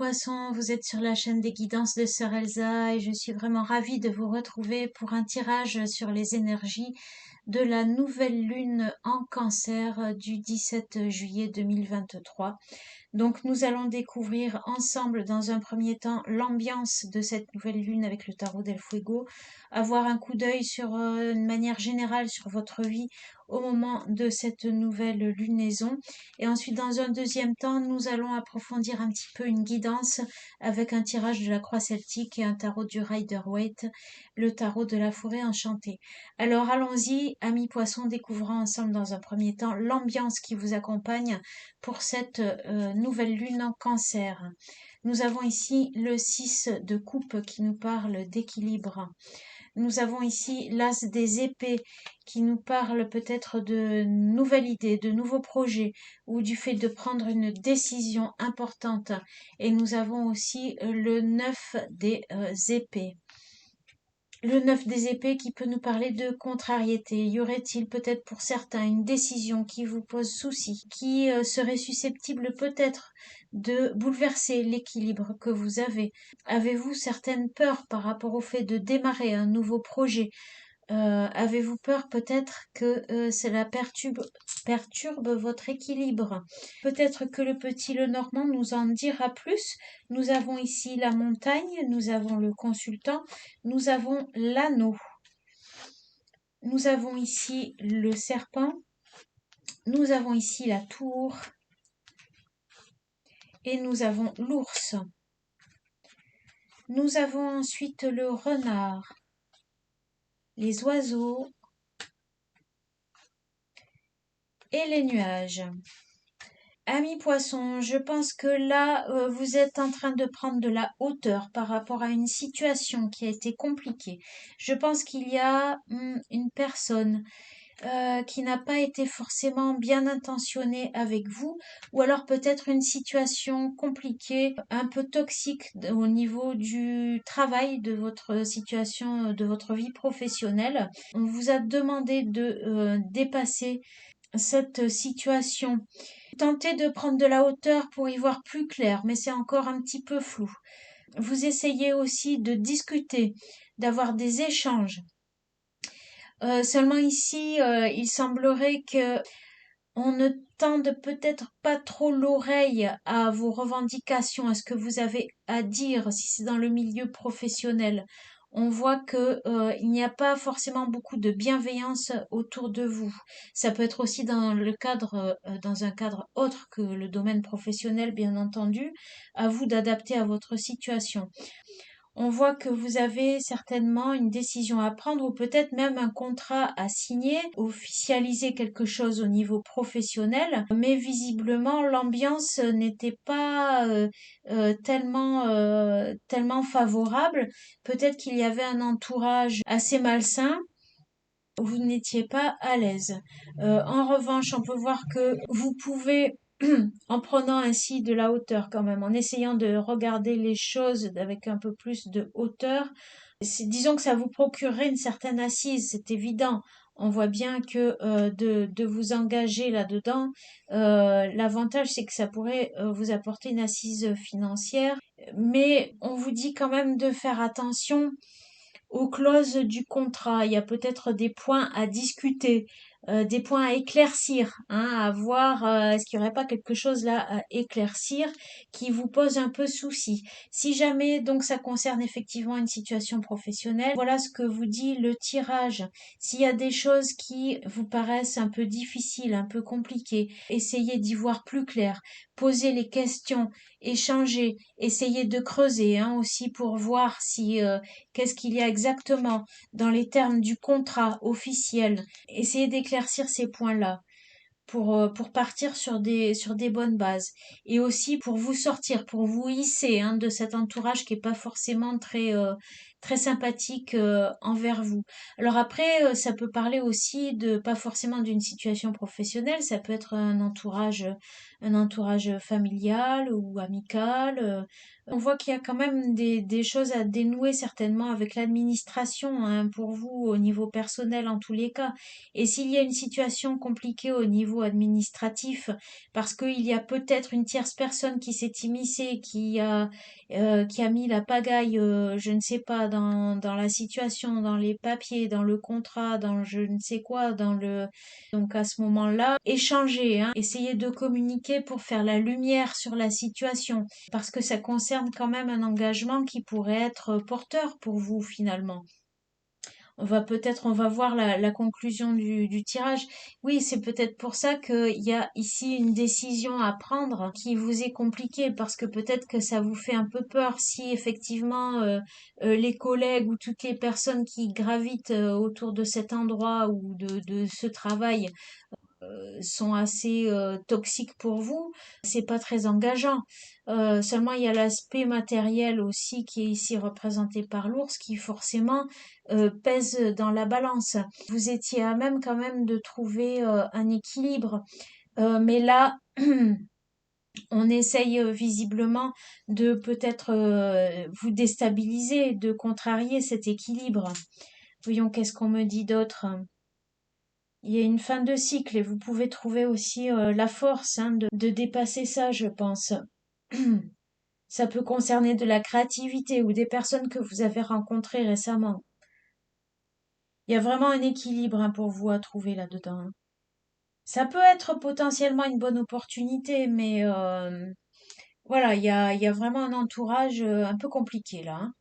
Poissons, vous êtes sur la chaîne des guidances de Sœur Elsa et je suis vraiment ravie de vous retrouver pour un tirage sur les énergies de la nouvelle lune en Cancer du 17 juillet 2023. Donc nous allons découvrir ensemble dans un premier temps l'ambiance de cette nouvelle lune avec le tarot del Fuego, avoir un coup d'œil sur une manière générale sur votre vie au moment de cette nouvelle lunaison. Et ensuite, dans un deuxième temps, nous allons approfondir un petit peu une guidance avec un tirage de la croix celtique et un tarot du Rider-Waite, le tarot de la forêt enchantée. Alors allons-y, amis poissons, découvrons ensemble dans un premier temps l'ambiance qui vous accompagne pour cette nouvelle lune en Cancer. Nous avons ici le 6 de coupe qui nous parle d'équilibre. Nous avons ici l'as des épées qui nous parle peut-être de nouvelles idées, de nouveaux projets ou du fait de prendre une décision importante. Et nous avons aussi le 9 des épées. Le 9 des épées qui peut nous parler de contrariété. Y aurait-il peut-être pour certains une décision qui vous pose souci, qui serait susceptible peut-être de bouleverser l'équilibre que vous avez? Avez-vous certaines peurs par rapport au fait de démarrer un nouveau projet? Avez-vous peur peut-être que cela perturbe votre équilibre? Peut-être que le petit Lenormand nous en dira plus. Nous avons ici la montagne, nous avons le consultant, nous avons l'anneau. Nous avons ici le serpent, nous avons ici la tour et nous avons l'ours. Nous avons ensuite le renard, les oiseaux et les nuages. Amis poissons, je pense que là, vous êtes en train de prendre de la hauteur par rapport à une situation qui a été compliquée. Je pense qu'il y a une personne qui n'a pas été forcément bien intentionnée avec vous, ou alors peut-être une situation compliquée, un peu toxique au niveau du travail, de votre situation, de votre vie professionnelle. On vous a demandé de dépasser cette situation. Tentez de prendre de la hauteur pour y voir plus clair, mais c'est encore un petit peu flou. Vous essayez aussi de discuter, d'avoir des échanges. Seulement ici, il semblerait que on ne tende peut-être pas trop l'oreille à vos revendications, à ce que vous avez à dire, si c'est dans le milieu professionnel. On voit que il n'y a pas forcément beaucoup de bienveillance autour de vous. Ça peut être aussi dans le cadre, dans un cadre autre que le domaine professionnel, bien entendu. À vous d'adapter à votre situation. On voit que vous avez certainement une décision à prendre ou peut-être même un contrat à signer, officialiser quelque chose au niveau professionnel, mais visiblement l'ambiance n'était pas tellement favorable. Peut-être qu'il y avait un entourage assez malsain. Vous n'étiez pas à l'aise. En revanche, on peut voir que vous pouvez, en prenant ainsi de la hauteur quand même, en essayant de regarder les choses avec un peu plus de hauteur, disons que ça vous procurerait une certaine assise, c'est évident. On voit bien que de vous engager là-dedans, l'avantage c'est que ça pourrait vous apporter une assise financière, mais on vous dit quand même de faire attention aux clauses du contrat. Il y a peut-être des points à discuter, des points à éclaircir, hein, à voir, est-ce qu'il n'y aurait pas quelque chose là à éclaircir qui vous pose un peu souci. Si jamais donc ça concerne effectivement une situation professionnelle, voilà ce que vous dit le tirage. S'il y a des choses qui vous paraissent un peu difficiles, un peu compliquées, essayez d'y voir plus clair, posez les questions, échangez, essayez de creuser, hein, aussi pour voir si qu'est-ce qu'il y a exactement dans les termes du contrat officiel. Essayez d'éclaircir ces points-là pour partir sur des bonnes bases. Et aussi pour vous sortir, pour vous hisser, hein, de cet entourage qui est pas forcément très sympathique envers vous. Alors après, ça peut parler aussi de pas forcément d'une situation professionnelle, ça peut être un entourage un entourage familial ou amical. On voit qu'il y a quand même des choses à dénouer certainement avec l'administration, hein, pour vous au niveau personnel en tous les cas. Et s'il y a une situation compliquée au niveau administratif, parce qu'il y a peut-être une tierce personne qui s'est immiscée, qui a mis la pagaille, je ne sais pas, dans la situation, dans les papiers, dans le contrat, dans je ne sais quoi, dans le... Donc à ce moment-là, échanger, hein, essayer de communiquer pour faire la lumière sur la situation, parce que ça concerne quand même un engagement qui pourrait être porteur pour vous finalement. On va voir la conclusion du tirage. Oui, c'est peut-être pour ça qu'il y a ici une décision à prendre qui vous est compliquée parce que peut-être que ça vous fait un peu peur si effectivement les collègues ou toutes les personnes qui gravitent autour de cet endroit ou de ce travail sont assez toxiques pour vous, c'est pas très engageant. Seulement, il y a l'aspect matériel aussi qui est ici représenté par l'ours qui forcément pèse dans la balance. Vous étiez à même quand même de trouver un équilibre, mais là, on essaye visiblement de peut-être vous déstabiliser, de contrarier cet équilibre. Voyons qu'est-ce qu'on me dit d'autre. Il y a une fin de cycle et vous pouvez trouver aussi la force, hein, de dépasser ça, je pense. Ça peut concerner de la créativité ou des personnes que vous avez rencontrées récemment. Il y a vraiment un équilibre, hein, pour vous à trouver là-dedans, hein. Ça peut être potentiellement une bonne opportunité, mais voilà, il y a vraiment un entourage un peu compliqué là, hein.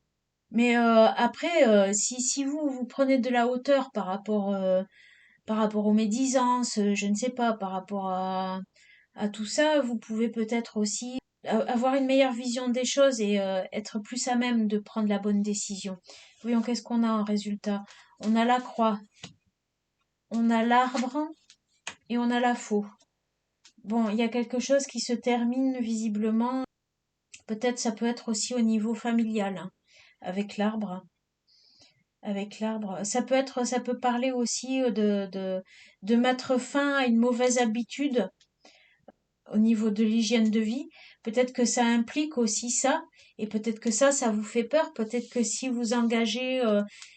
Mais après, si vous prenez de la hauteur par rapport aux médisances, je ne sais pas, par rapport à tout ça, vous pouvez peut-être aussi avoir une meilleure vision des choses et être plus à même de prendre la bonne décision. Voyons qu'est-ce qu'on a en résultat. On a la croix, on a l'arbre et on a la faux. Bon, il y a quelque chose qui se termine visiblement. Peut-être ça peut être aussi au niveau familial, hein, avec l'arbre. Avec l'arbre. Ça peut parler aussi de mettre fin à une mauvaise habitude au niveau de l'hygiène de vie. Peut-être que ça implique aussi ça, et peut-être que ça vous fait peur. Peut-être que si vous engagez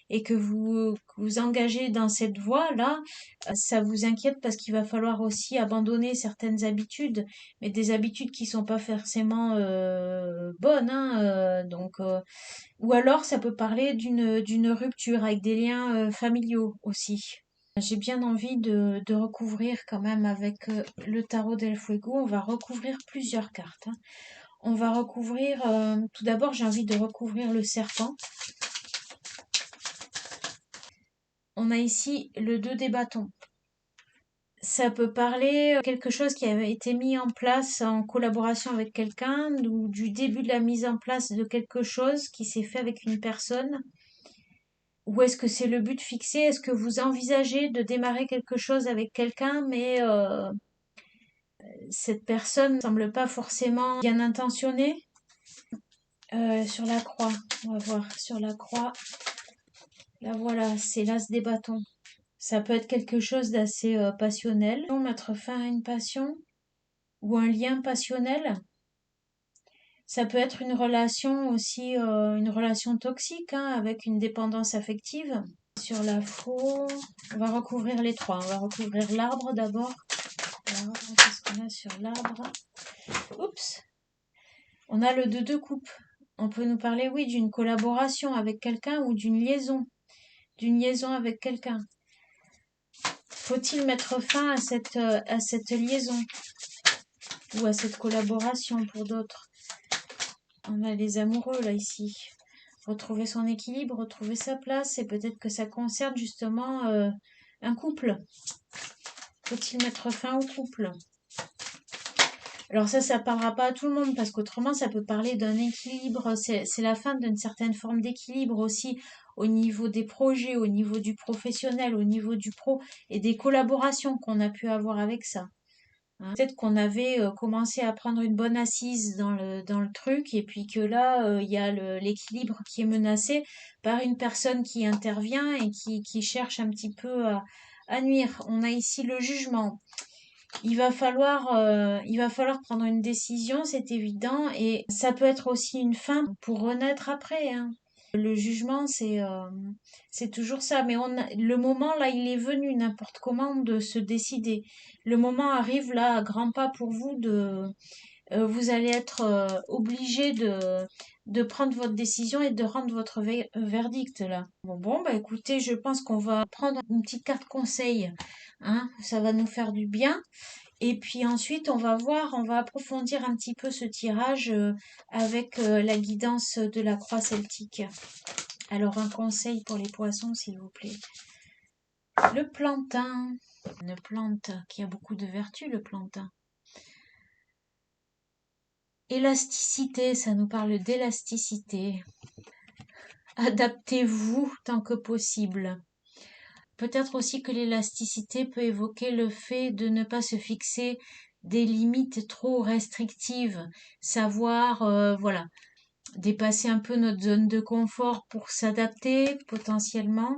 et que vous engagez dans cette voie-là, ça vous inquiète parce qu'il va falloir aussi abandonner certaines habitudes, mais des habitudes qui sont pas forcément bonnes, hein, ou alors ça peut parler d'une rupture avec des liens familiaux aussi. J'ai bien envie de recouvrir quand même avec le tarot del Fuego. On va recouvrir plusieurs cartes, hein. On va recouvrir, tout d'abord j'ai envie de recouvrir le serpent. On a ici le 2 des bâtons. Ça peut parler de quelque chose qui avait été mis en place en collaboration avec quelqu'un ou du début de la mise en place de quelque chose qui s'est fait avec une personne. Ou est-ce que c'est le but fixé? Est-ce que vous envisagez de démarrer quelque chose avec quelqu'un, mais cette personne ne semble pas forcément bien intentionnée? Sur la croix, on va voir. Sur la croix, là voilà, c'est l'as des bâtons. Ça peut être quelque chose d'assez passionnel. Mettre fin à une passion ou un lien passionnel. Ça peut être une relation aussi, une relation toxique, hein, avec une dépendance affective. Sur la faux, on va recouvrir les trois. On va recouvrir l'arbre d'abord. Alors, qu'est-ce qu'on a sur l'arbre? Oups! On a le 2 de coupe. On peut nous parler, oui, d'une collaboration avec quelqu'un ou d'une liaison. D'une liaison avec quelqu'un. Faut-il mettre fin à cette liaison ou à cette collaboration pour d'autres? On a les amoureux là ici. Retrouver son équilibre, retrouver sa place, et peut-être que ça concerne justement un couple. Faut-il mettre fin au couple? Alors ça parlera pas à tout le monde parce qu'autrement ça peut parler d'un équilibre. C'est la fin d'une certaine forme d'équilibre aussi au niveau des projets, au niveau du professionnel, au niveau du pro et des collaborations qu'on a pu avoir avec ça, hein. Peut-être qu'on avait commencé à prendre une bonne assise dans le truc et puis que là, il y a l'équilibre qui est menacé par une personne qui intervient et qui cherche un petit peu à nuire. On a ici le jugement. il va falloir prendre une décision, c'est évident, et ça peut être aussi une fin pour renaître après, hein. Le jugement, c'est toujours ça, mais le moment là, il est venu n'importe comment de se décider. Le moment arrive là à grands pas pour vous vous allez être obligé de prendre votre décision et de rendre votre verdict là. Bon, bah écoutez, je pense qu'on va prendre une petite carte conseil, hein, ça va nous faire du bien. Et puis ensuite, on va voir, on va approfondir un petit peu ce tirage avec la guidance de la croix celtique. Alors un conseil pour les poissons, s'il vous plaît. Le plantain, une plante qui a beaucoup de vertus, le plantain. Élasticité, ça nous parle d'élasticité. Adaptez-vous tant que possible. Peut-être aussi que l'élasticité peut évoquer le fait de ne pas se fixer des limites trop restrictives, savoir, voilà, dépasser un peu notre zone de confort pour s'adapter potentiellement.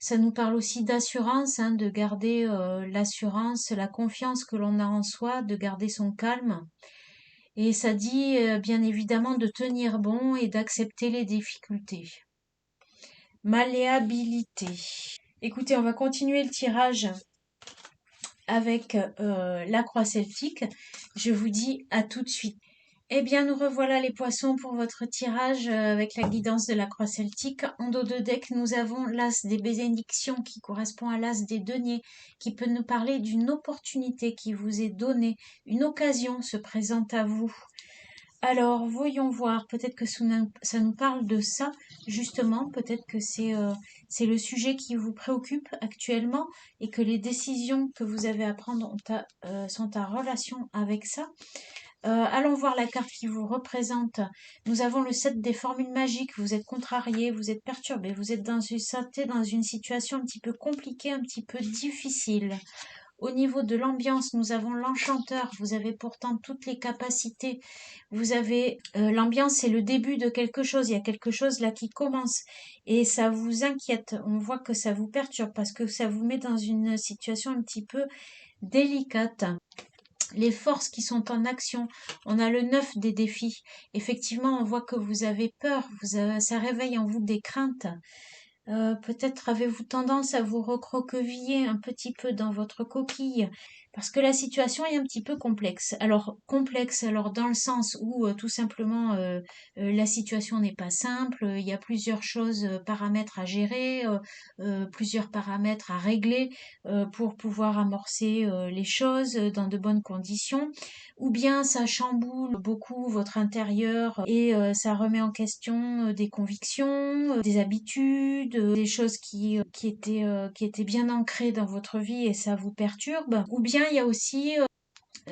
Ça nous parle aussi d'assurance, hein, de garder l'assurance, la confiance que l'on a en soi, de garder son calme. Et ça dit bien évidemment de tenir bon et d'accepter les difficultés. Malléabilité. Écoutez, on va continuer le tirage avec la croix celtique. Je vous dis à tout de suite. Eh bien, nous revoilà les poissons pour votre tirage avec la guidance de la croix celtique. En dos de deck, nous avons l'as des bénédictions qui correspond à l'as des deniers, qui peut nous parler d'une opportunité qui vous est donnée, une occasion se présente à vous. Alors, voyons voir, peut-être que ça nous parle de ça, justement, peut-être que c'est le sujet qui vous préoccupe actuellement et que les décisions que vous avez à prendre sont en relation avec ça. Allons voir la carte qui vous représente. Nous avons le 7 des formules magiques. Vous êtes contrarié, vous êtes perturbé, vous êtes dans une situation un petit peu compliquée, un petit peu difficile. Au niveau de l'ambiance, nous avons l'enchanteur. Vous avez pourtant toutes les capacités. Vous avez l'ambiance, c'est le début de quelque chose. Il y a quelque chose là qui commence et ça vous inquiète. On voit que ça vous perturbe parce que ça vous met dans une situation un petit peu délicate. Les forces qui sont en action. On a le 9 des défis. Effectivement, on voit que vous avez peur. Ça réveille en vous des craintes. Peut-être avez-vous tendance à vous recroqueviller un petit peu dans votre coquille parce que la situation est un petit peu complexe. Alors complexe, alors dans le sens où tout simplement la situation n'est pas simple, il y a plusieurs choses, paramètres à gérer, plusieurs paramètres à régler pour pouvoir amorcer les choses dans de bonnes conditions. Ou bien ça chamboule beaucoup votre intérieur et ça remet en question des convictions, des habitudes, des choses qui étaient bien ancrées dans votre vie et ça vous perturbe. Ou bien il y a aussi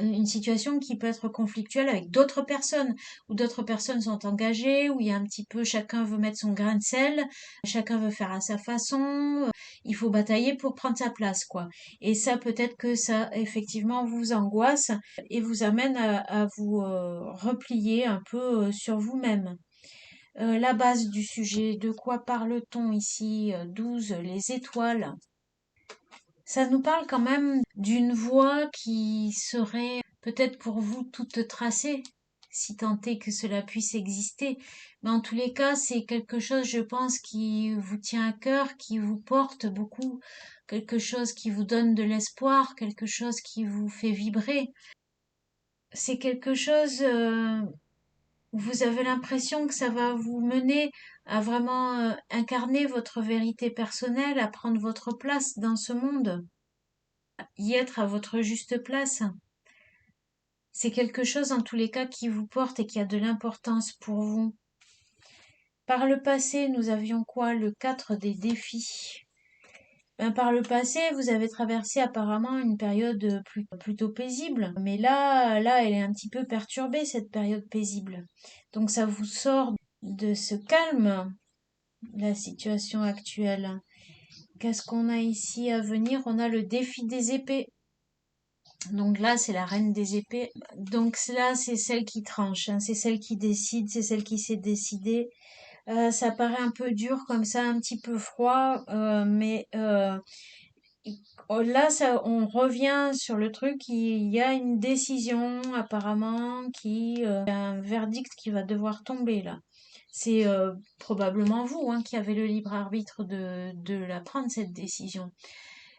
une situation qui peut être conflictuelle avec d'autres personnes, où d'autres personnes sont engagées, où il y a un petit peu chacun veut mettre son grain de sel, chacun veut faire à sa façon, il faut batailler pour prendre sa place, quoi. Et ça, peut-être que ça, effectivement, vous angoisse et vous amène à vous replier un peu sur vous-même. La base du sujet, de quoi parle-t-on ici 12, les étoiles. Ça nous parle quand même d'une voie qui serait peut-être pour vous toute tracée, si tant est que cela puisse exister. Mais en tous les cas, c'est quelque chose, je pense, qui vous tient à cœur, qui vous porte beaucoup, quelque chose qui vous donne de l'espoir, quelque chose qui vous fait vibrer. C'est quelque chose où vous avez l'impression que ça va vous mener à vraiment incarner votre vérité personnelle, à prendre votre place dans ce monde, y être à votre juste place. C'est quelque chose en tous les cas qui vous porte et qui a de l'importance pour vous. Par le passé, nous avions quoi? Le 4 des défis. Par le passé, vous avez traversé apparemment une période plutôt paisible, mais là, elle est un petit peu perturbée, cette période paisible. Donc ça vous sort de ce calme, la situation actuelle. Qu'est-ce qu'on a ici à venir? On a le défi des épées. Donc là, c'est la reine des épées. Donc là, c'est celle qui tranche, hein. C'est celle qui décide, c'est celle qui s'est décidée. Ça paraît un peu dur comme ça, un petit peu froid, mais Là, ça, on revient sur le truc. Il y a une décision apparemment un verdict qui va devoir tomber là. C'est probablement vous hein, qui avez le libre arbitre de la prendre cette décision.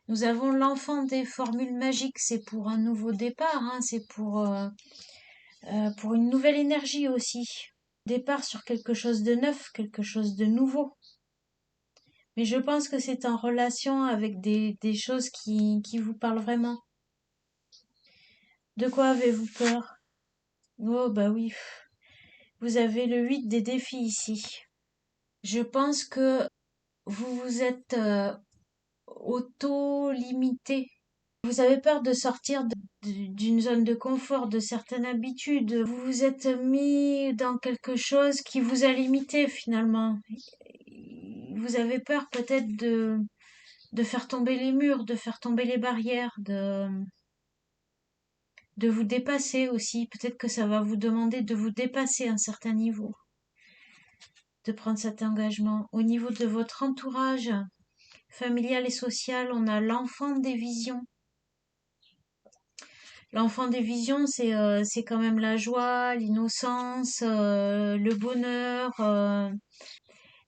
Nous avons l'enfant des formules magiques. C'est pour un nouveau départ. Hein, c'est pour une nouvelle énergie aussi. Départ sur quelque chose de neuf, quelque chose de nouveau. Mais je pense que c'est en relation avec des choses qui vous parlent vraiment. De quoi avez-vous peur? Oh, bah oui. Vous avez le 8 des défis ici. Je pense que vous vous êtes auto-limité. Vous avez peur de sortir d'une zone de confort, de certaines habitudes. Vous vous êtes mis dans quelque chose qui vous a limité finalement. Vous avez peur peut-être de faire tomber les murs, de faire tomber les barrières, de vous dépasser aussi. Peut-être que ça va vous demander de vous dépasser à un certain niveau, de prendre cet engagement. Au niveau de votre entourage familial et social, on a l'enfant des visions. L'enfant des visions, c'est quand même la joie, l'innocence, le bonheur.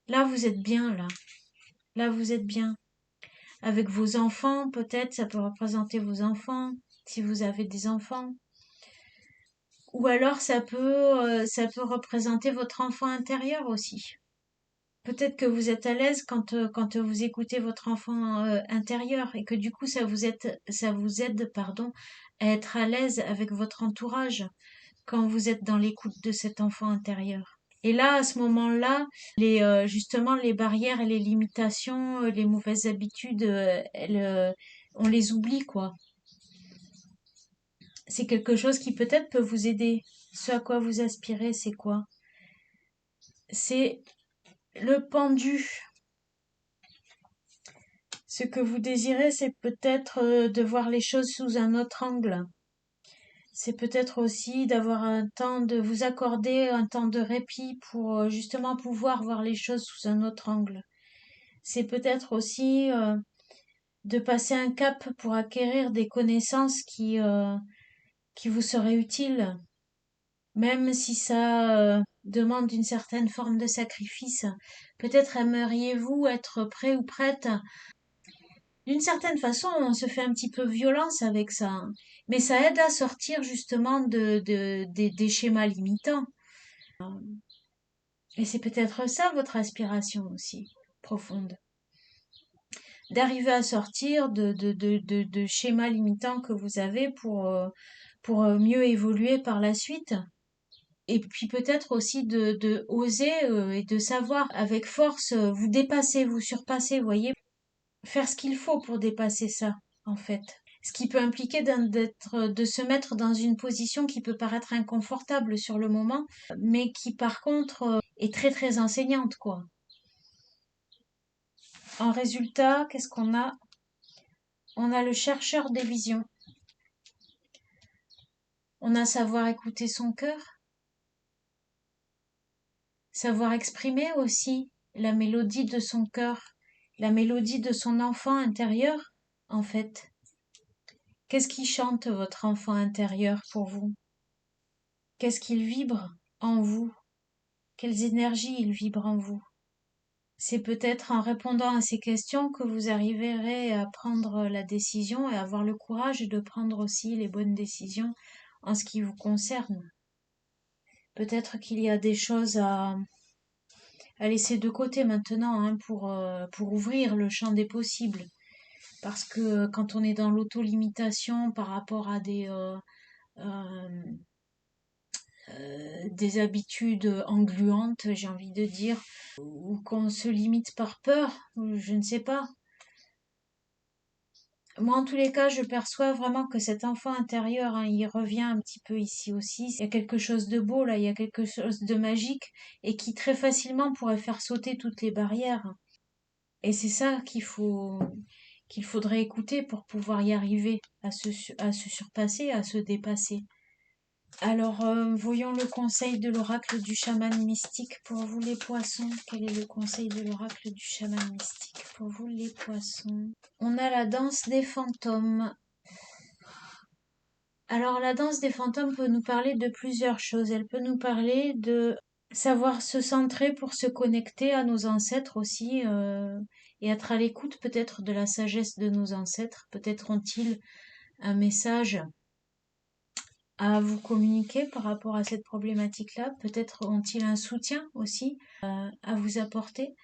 Là, vous êtes bien, là. Là, vous êtes bien. Avec vos enfants, peut-être, ça peut représenter vos enfants, si vous avez des enfants. Ou alors, ça peut représenter votre enfant intérieur aussi. Peut-être que vous êtes à l'aise quand vous écoutez votre enfant intérieur et que du coup, ça vous aide, pardon, à être à l'aise avec votre entourage quand vous êtes dans l'écoute de cet enfant intérieur. Et là, à ce moment-là, justement, les barrières et les limitations, les mauvaises habitudes, on les oublie, quoi. C'est quelque chose qui peut-être peut vous aider. Ce à quoi vous aspirez, c'est quoi? C'est le pendu. Ce que vous désirez, c'est peut-être de voir les choses sous un autre angle. C'est peut-être aussi d'avoir un temps de vous accorder un temps de répit pour justement pouvoir voir les choses sous un autre angle. C'est peut-être aussi de passer un cap pour acquérir des connaissances qui vous seraient utiles, même si ça demande une certaine forme de sacrifice. Peut-être aimeriez-vous être prêt ou prête. D'une certaine façon, on se fait un petit peu violence avec ça, hein. Mais ça aide à sortir justement des schémas limitants. Et c'est peut-être ça votre aspiration aussi, profonde. D'arriver à sortir de schémas limitants que vous avez pour mieux évoluer par la suite. Et puis peut-être aussi de oser et de savoir avec force vous dépasser, vous surpasser, vous voyez, faire ce qu'il faut pour dépasser ça, en fait. Ce qui peut impliquer de se mettre dans une position qui peut paraître inconfortable sur le moment, mais qui par contre est très très enseignante, quoi. En résultat, qu'est-ce qu'on a? On a le chercheur des visions. On a savoir écouter son cœur, savoir exprimer aussi la mélodie de son cœur, la mélodie de son enfant intérieur, en fait. Qu'est-ce qui chante votre enfant intérieur pour vous? Qu'est-ce qu'il vibre en vous? Quelles énergies il vibre en vous? C'est peut-être en répondant à ces questions que vous arriverez à prendre la décision et avoir le courage de prendre aussi les bonnes décisions en ce qui vous concerne. Peut-être qu'il y a des choses à laisser de côté maintenant hein, pour ouvrir le champ des possibles. Parce que quand on est dans l'auto-limitation par rapport à euh, des habitudes engluantes, j'ai envie de dire, ou qu'on se limite par peur, je ne sais pas. Moi, en tous les cas, je perçois vraiment que cet enfant intérieur, hein, il revient un petit peu ici aussi. Il y a quelque chose de beau là, il y a quelque chose de magique et qui très facilement pourrait faire sauter toutes les barrières. Et c'est ça qu'il faudrait écouter pour pouvoir y arriver, à se surpasser, à se dépasser. Alors, voyons le conseil de l'oracle du chaman mystique pour vous les poissons. Quel est le conseil de l'oracle du chaman mystique pour vous les poissons. On a la danse des fantômes. Alors la danse des fantômes peut nous parler de plusieurs choses. Elle peut nous parler de savoir se centrer pour se connecter à nos ancêtres aussi et être à l'écoute peut-être de la sagesse de nos ancêtres. Peut-être ont-ils un message à vous communiquer par rapport à cette problématique-là. Peut-être ont-ils un soutien aussi à vous apporter.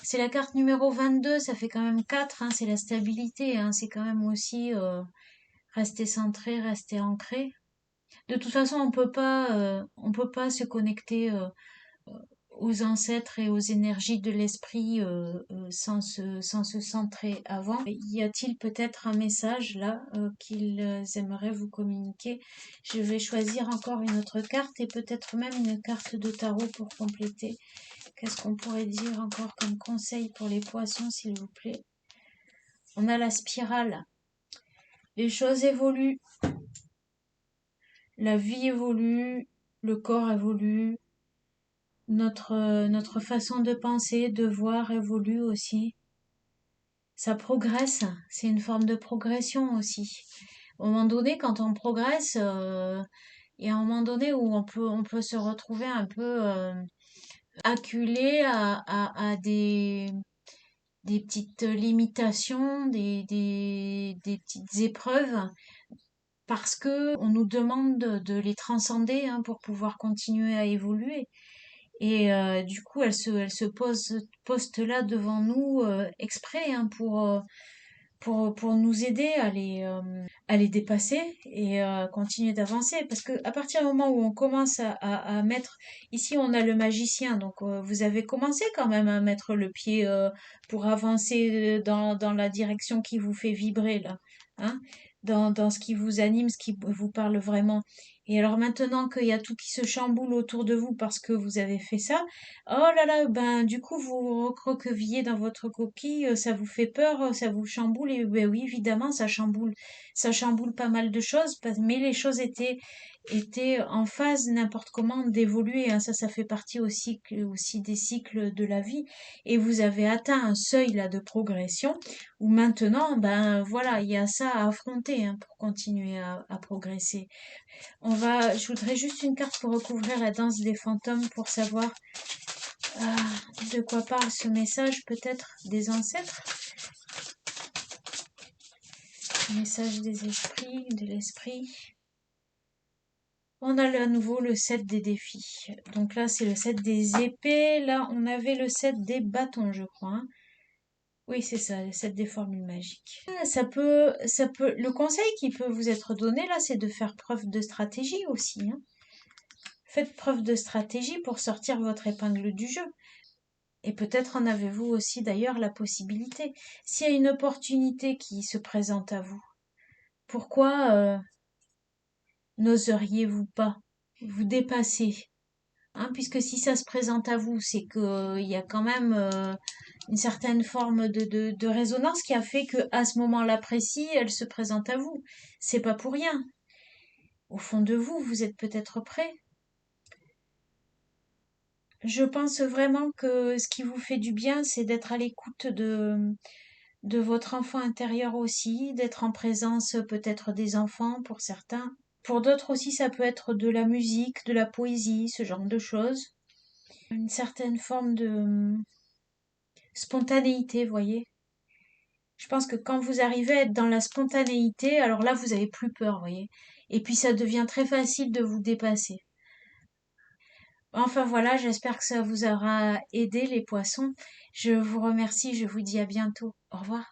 C'est la carte numéro 22, ça fait quand même 4, hein, c'est la stabilité, hein, c'est quand même aussi rester centré, rester ancré. De toute façon, on peut pas se connecter aux ancêtres et aux énergies de l'esprit sans se centrer avant. Y a-t-il peut-être un message là qu'ils aimeraient vous communiquer? Je vais choisir encore une autre carte et peut-être même une carte de tarot pour compléter. Qu'est-ce qu'on pourrait dire encore comme conseil pour les poissons, s'il vous plaît? On a la spirale. Les choses évoluent. La vie évolue. Le corps évolue. Notre façon de penser, de voir évolue aussi. Ça progresse. C'est une forme de progression aussi. Au moment donné, quand on progresse, il y a un moment donné où on peut se retrouver un peu acculé à des petites limitations, des petites épreuves, parce que on nous demande de les transcender hein, pour pouvoir continuer à évoluer. Et du coup, elle se poste là devant nous exprès hein, pour nous aider à les dépasser et continuer d'avancer. Parce que à partir du moment où on commence à mettre, ici on a le magicien, donc vous avez commencé quand même à mettre le pied pour avancer dans la direction qui vous fait vibrer là, hein, dans ce qui vous anime, ce qui vous parle vraiment. Et alors maintenant qu'il y a tout qui se chamboule autour de vous parce que vous avez fait ça, oh là là, ben du coup vous vous recroquevillez dans votre coquille, ça vous fait peur, ça vous chamboule et ben oui évidemment ça chamboule pas mal de choses, mais les choses étaient en phase n'importe comment d'évoluer, hein. Ça fait partie aussi des cycles de la vie et vous avez atteint un seuil là de progression où maintenant ben voilà il y a ça à affronter hein, pour continuer à progresser. Je voudrais juste une carte pour recouvrir la danse des fantômes pour savoir de quoi parle ce message, peut-être des ancêtres, message des esprits, de l'esprit. On a à nouveau le 7 des défis. Donc là, c'est le 7 des épées. Là, on avait le 7 des bâtons, je crois, hein. Oui, c'est ça, le 7 des formules magiques. Le conseil qui peut vous être donné là, c'est de faire preuve de stratégie aussi, hein. Faites preuve de stratégie pour sortir votre épingle du jeu. Et peut-être en avez-vous aussi d'ailleurs la possibilité. S'il y a une opportunité qui se présente à vous, pourquoi n'oseriez-vous pas vous dépasser hein, puisque si ça se présente à vous, c'est que il y a quand même une certaine forme de résonance qui a fait que à ce moment-là précis, elle se présente à vous. C'est pas pour rien. Au fond de vous, vous êtes peut-être prêt. Je pense vraiment que ce qui vous fait du bien, c'est d'être à l'écoute de votre enfant intérieur aussi, d'être en présence peut-être des enfants pour certains. Pour d'autres aussi, ça peut être de la musique, de la poésie, ce genre de choses. Une certaine forme de spontanéité, voyez. Je pense que quand vous arrivez à être dans la spontanéité, alors là, vous avez plus peur, voyez. Et puis ça devient très facile de vous dépasser. Enfin voilà, j'espère que ça vous aura aidé les poissons. Je vous remercie, je vous dis à bientôt. Au revoir.